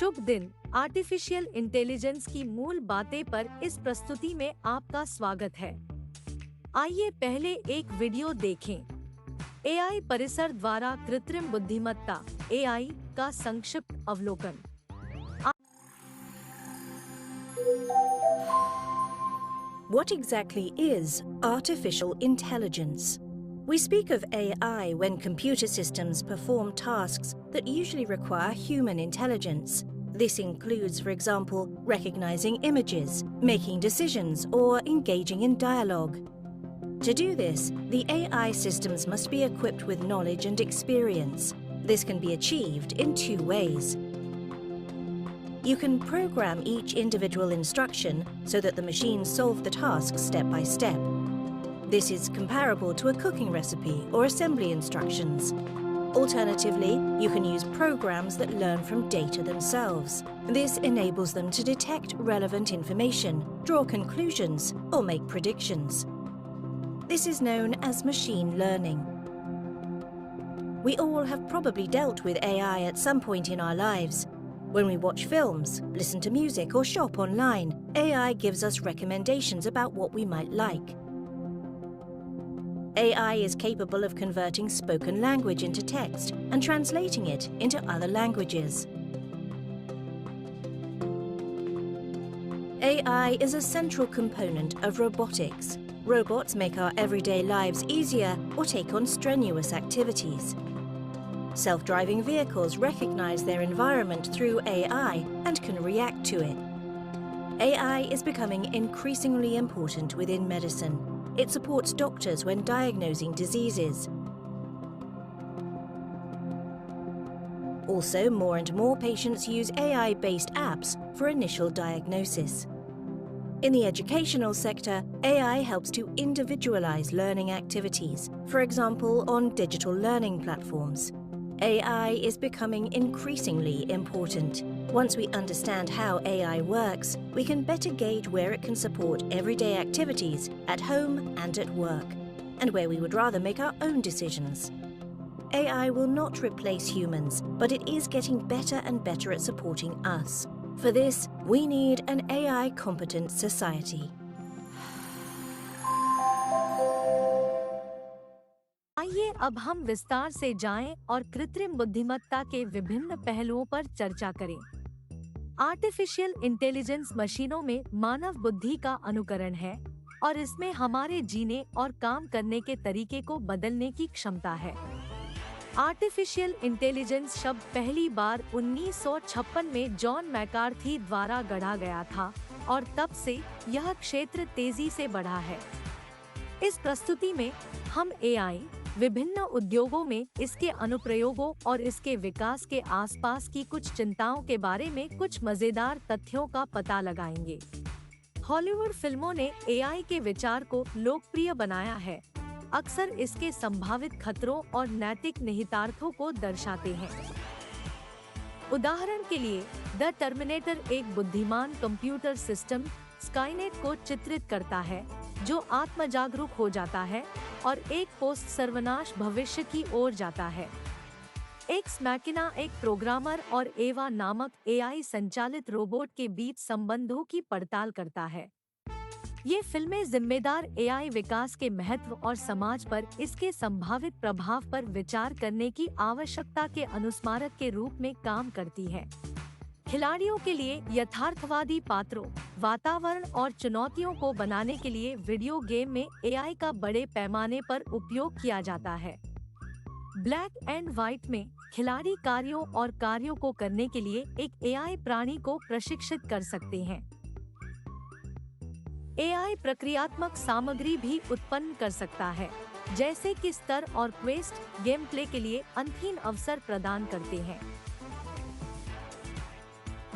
शुभ दिन। Artificial intelligence की मूल बातें पर इस प्रस्तुति में आपका स्वागत है। आइए पहले एक वीडियो देखें। एआई परिसर द्वारा कृत्रिम बुद्धिमत्ता एआई का संक्षिप्त अवलोकन। What exactly is artificial intelligence? We speak of AI when computer systems perform tasks that usually require human intelligence. This includes, for example, recognizing images, making decisions, or engaging in dialogue. To do this, the AI systems must be equipped with knowledge and experience. This can be achieved in two ways. You can program each individual instruction so that the machines solve the task step by step. This is comparable to a cooking recipe or assembly instructions. Alternatively, you can use programs that learn from data themselves. This enables them to detect relevant information, draw conclusions, or make predictions. This is known as machine learning. We all have probably dealt with AI at some point in our lives. When we watch films, listen to music, or shop online, AI gives us recommendations about what we might like. AI is capable of converting spoken language into text and translating it into other languages. AI is a central component of robotics. Robots make our everyday lives easier or take on strenuous activities. Self-driving vehicles recognize their environment through AI and can react to it. AI is becoming increasingly important within medicine. It supports doctors when diagnosing diseases. Also, more and more patients use AI-based apps for initial diagnosis. In the educational sector, AI helps to individualize learning activities, for example, on digital learning platforms. AI is becoming increasingly important. Once we understand how AI works, we can better gauge where it can support everyday activities at home and at work, and where we would rather make our own decisions. AI will not replace humans, but it is getting better and better at supporting us. For this, we need an AI-competent society. आइए अब हम विस्तार से जाएं और कृत्रिम बुद्धिमत्ता के विभिन्न पहलुओं पर चर्चा करें। आर्टिफिशियल इंटेलिजेंस मशीनों में मानव बुद्धि का अनुकरण है और इसमें हमारे जीने और काम करने के तरीके को बदलने की क्षमता है। आर्टिफिशियल इंटेलिजेंस शब्द पहली बार 1956 में जॉन मैकार्थी द्वारा गढ़ा गया था और तब से यह क्षेत्र तेजी से बढ़ा है। इस प्रस्तुति में हम एआई, विभिन्न उद्योगों में इसके अनुप्रयोगों और इसके विकास के आसपास की कुछ चिंताओं के बारे में कुछ मजेदार तथ्यों का पता लगाएंगे। हॉलीवुड फिल्मों ने एआई के विचार को लोकप्रिय बनाया है, अक्सर इसके संभावित खतरों और नैतिक निहितार्थों को दर्शाते हैं। उदाहरण के लिए, द टर्मिनेटर एक बुद्धिमान कंप्यूटर सिस्टम स्काईनेट को चित्रित करता है, जो आत्मजागरूक हो जाता है और एक पोस्ट सर्वनाश भविष्य की ओर जाता है। एक्स मैकिना एक प्रोग्रामर और एवा नामक एआई संचालित रोबोट के बीच संबंधों की पड़ताल करता है। ये फिल्में जिम्मेदार एआई विकास के महत्व और समाज पर इसके संभावित प्रभाव पर विचार करने की आवश्यकता के अनुस्मारक के रूप में काम करती है। खिलाड़ियों के लिए यथार्थवादी पात्रों, वातावरण और चुनौतियों को बनाने के लिए वीडियो गेम में एआई का बड़े पैमाने पर उपयोग किया जाता है। ब्लैक एंड व्हाइट में खिलाड़ी कार्यों और कार्यों को करने के लिए एक एआई प्राणी को प्रशिक्षित कर सकते हैं। एआई प्रक्रियात्मक सामग्री भी उत्पन्न कर सकता है, जैसे कि स्तर और क्वेस्ट गेम प्ले के लिए अंतहीन अवसर प्रदान करते हैं।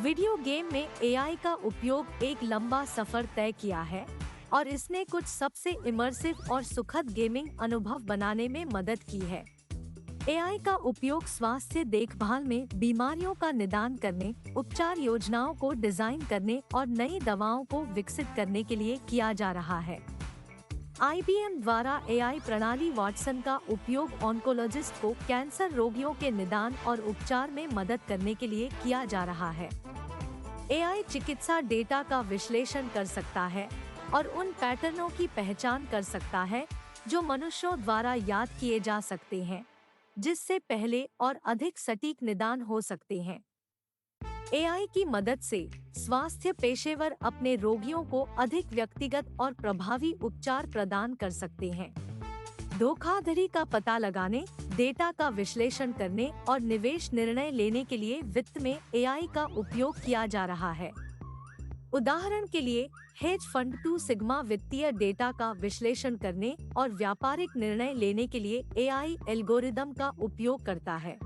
वीडियो गेम में एआई का उपयोग एक लंबा सफर तय किया है और इसने कुछ सबसे इमर्सिव और सुखद गेमिंग अनुभव बनाने में मदद की है। एआई का उपयोग स्वास्थ्य देखभाल में बीमारियों का निदान करने, उपचार योजनाओं को डिजाइन करने और नई दवाओं को विकसित करने के लिए किया जा रहा है। IBM द्वारा AI प्रणाली वाटसन का उपयोग ऑन्कोलॉजिस्ट को कैंसर रोगियों के निदान और उपचार में मदद करने के लिए किया जा रहा है। AI चिकित्सा डेटा का विश्लेषण कर सकता है और उन पैटर्नों की पहचान कर सकता है जो मनुष्यों द्वारा याद किए जा सकते हैं, जिससे पहले और अधिक सटीक निदान हो सकते हैं। AI की मदद से स्वास्थ्य पेशेवर अपने रोगियों को अधिक व्यक्तिगत और प्रभावी उपचार प्रदान कर सकते हैं। धोखाधड़ी का पता लगाने, डेटा का विश्लेषण करने और निवेश निर्णय लेने के लिए वित्त में AI का उपयोग किया जा रहा है। उदाहरण के लिए, हेज फंड 2 सिग्मा वित्तीय डेटा का विश्लेषण करने और व्यापारिक निर्णय लेने के लिए AI एल्गोरिदम का उपयोग करता है।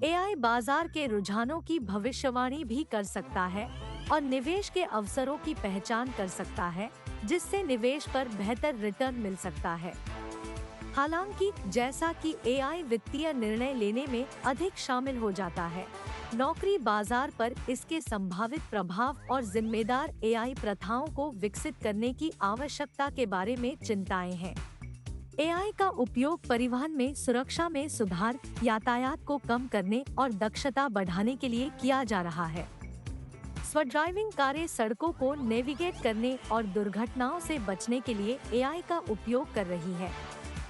AI बाजार के रुझानों की भविष्यवाणी भी कर सकता है और निवेश के अवसरों की पहचान कर सकता है, जिससे निवेश पर बेहतर रिटर्न मिल सकता है। हालांकि जैसा कि AI वित्तीय निर्णय लेने में अधिक शामिल हो जाता है, नौकरी बाजार पर इसके संभावित प्रभाव और जिम्मेदार AI प्रथाओं को विकसित करने की आवश्यकता के बारे में चिंताएं हैं। AI का उपयोग परिवहन में सुरक्षा में सुधार, यातायात को कम करने और दक्षता बढ़ाने के लिए किया जा रहा है। स्वड्राइविंग कारें सड़कों को नेविगेट करने और दुर्घटनाओं से बचने के लिए AI का उपयोग कर रही है।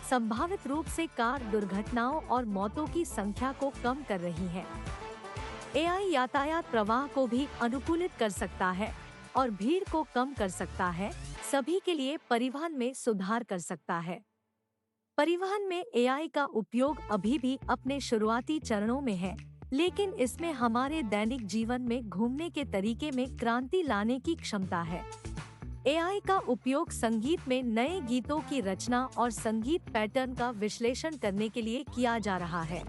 संभावित रूप से कार दुर्घटनाओं और मौतों की संख्या को कम कर रही है। AI यातायात प्रवाह को भी अनुकूलित कर सकता है और भीड़ को कम कर सकता है, सभी के लिए परिवहन में सुधार कर सकता है। परिवहन में AI का उपयोग अभी भी अपने शुरुआती चरणों में है, लेकिन इसमें हमारे दैनिक जीवन में घूमने के तरीके में क्रांति लाने की क्षमता है। AI का उपयोग संगीत में नए गीतों की रचना और संगीत पैटर्न का विश्लेषण करने के लिए किया जा रहा है।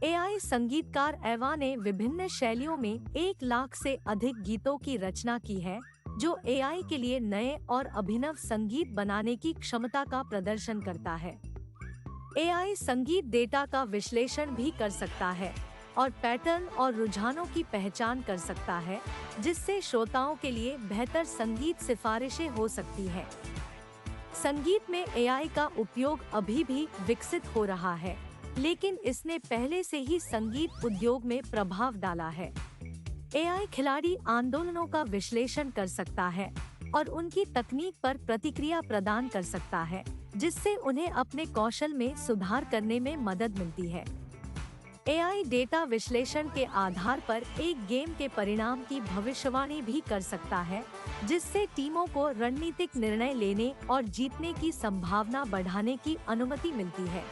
AI संगीतकार एवा ने विभिन्न शैलियों में 1 लाख से अधिक गीतों की रचना की है, जो AI के लिए नए और अभिनव संगीत बनाने की क्षमता का प्रदर्शन करता है। AI संगीत डेटा का विश्लेषण भी कर सकता है और पैटर्न और रुझानों की पहचान कर सकता है, जिससे श्रोताओं के लिए बेहतर संगीत सिफारिशें हो सकती हैं। संगीत में AI का उपयोग अभी भी विकसित हो रहा है, लेकिन इसने पहले से ही संगीत उद्योग में प्रभाव डाला है। AI खिलाड़ी आंदोलनों का विश्लेषण कर सकता है और उनकी तकनीक पर प्रतिक्रिया प्रदान कर सकता है, जिससे उन्हें अपने कौशल में सुधार करने में मदद मिलती है। AI डेटा विश्लेषण के आधार पर एक गेम के परिणाम की भविष्यवाणी भी कर सकता है, जिससे टीमों को रणनीतिक निर्णय लेने और जीतने की संभावना बढ़ाने की अनुमति मिलती है।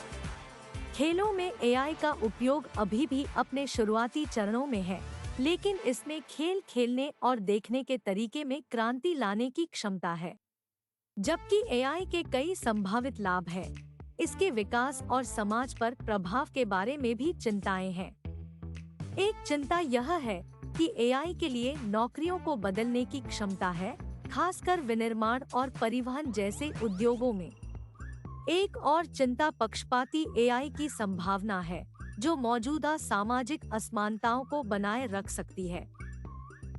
खेलों में AI का उपयोग अभी भी अपने शुरुआती चरणों में है, लेकिन इसमें खेल खेलने और देखने के तरीके में क्रांति लाने की क्षमता है। जबकि AI के कई संभावित लाभ हैं, इसके विकास और समाज पर प्रभाव के बारे में भी चिंताएं हैं। एक चिंता यह है कि AI के लिए नौकरियों को बदलने की क्षमता है, खासकर विनिर्माण और परिवहन जैसे उद्योगों में। एक और चिंता पक्षपाती AI की संभावना है, जो मौजूदा सामाजिक असमानताओं को बनाए रख सकती है।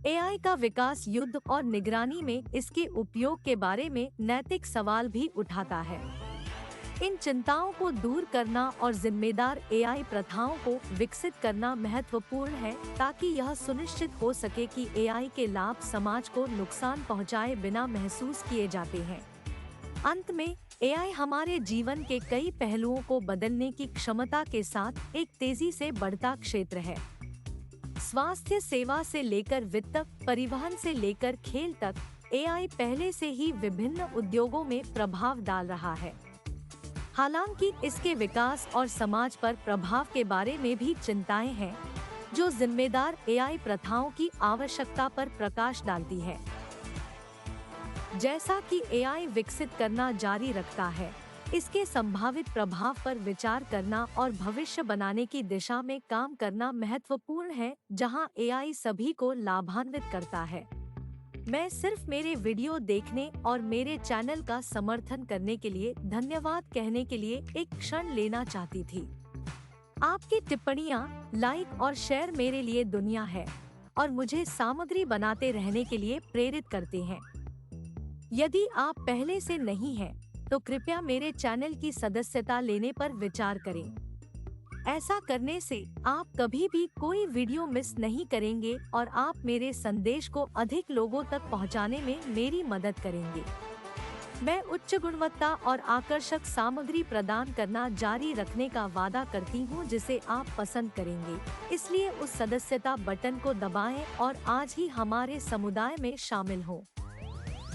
AI का विकास युद्ध और निगरानी में इसके उपयोग के बारे में नैतिक सवाल भी उठाता है। इन चिंताओं को दूर करना और जिम्मेदार AI प्रथाओं को विकसित करना महत्वपूर्ण है, ताकि यह सुनिश्चित हो सके कि AI के लाभ समाज को नुकसान पहुंचाए बिना महसूस किए जाते हैं। अंत में, AI हमारे जीवन के कई पहलुओं को बदलने की क्षमता के साथ एक तेजी से बढ़ता क्षेत्र है। स्वास्थ्य सेवा से लेकर वित्त, परिवहन से लेकर खेल तक, AI पहले से ही विभिन्न उद्योगों में प्रभाव डाल रहा है। हालांकि इसके विकास और समाज पर प्रभाव के बारे में भी चिंताएं हैं, जो जिम्मेदार AI प्रथाओं की आवश्यकता पर प्रकाश डालती है। जैसा कि AI विकसित करना जारी रखता है, इसके संभावित प्रभाव पर विचार करना और भविष्य बनाने की दिशा में काम करना महत्वपूर्ण है, जहां AI सभी को लाभान्वित करता है। मैं सिर्फ मेरे वीडियो देखने और मेरे चैनल का समर्थन करने के लिए धन्यवाद कहने के लिए एक क्षण लेना चाहती थी। आपकी टिप्पणियां, लाइक और शेयर मेरे लिए दुनिया है और मुझे सामग्री बनाते रहने के लिए प्रेरित करते हैं। यदि आप पहले से नहीं हैं, तो कृपया मेरे चैनल की सदस्यता लेने पर विचार करें। ऐसा करने से आप कभी भी कोई वीडियो मिस नहीं करेंगे और आप मेरे संदेश को अधिक लोगों तक पहुंचाने में मेरी मदद करेंगे। मैं उच्च गुणवत्ता और आकर्षक सामग्री प्रदान करना जारी रखने का वादा करती हूं, जिसे आप पसंद करेंगे। इसलिए उस सदस्यता बटन को दबाएं और आज ही हमारे समुदाय में शामिल हों।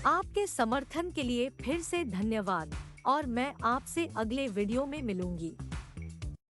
आपके समर्थन के लिए फिर से धन्यवाद और मैं आपसे अगले वीडियो में मिलूंगी।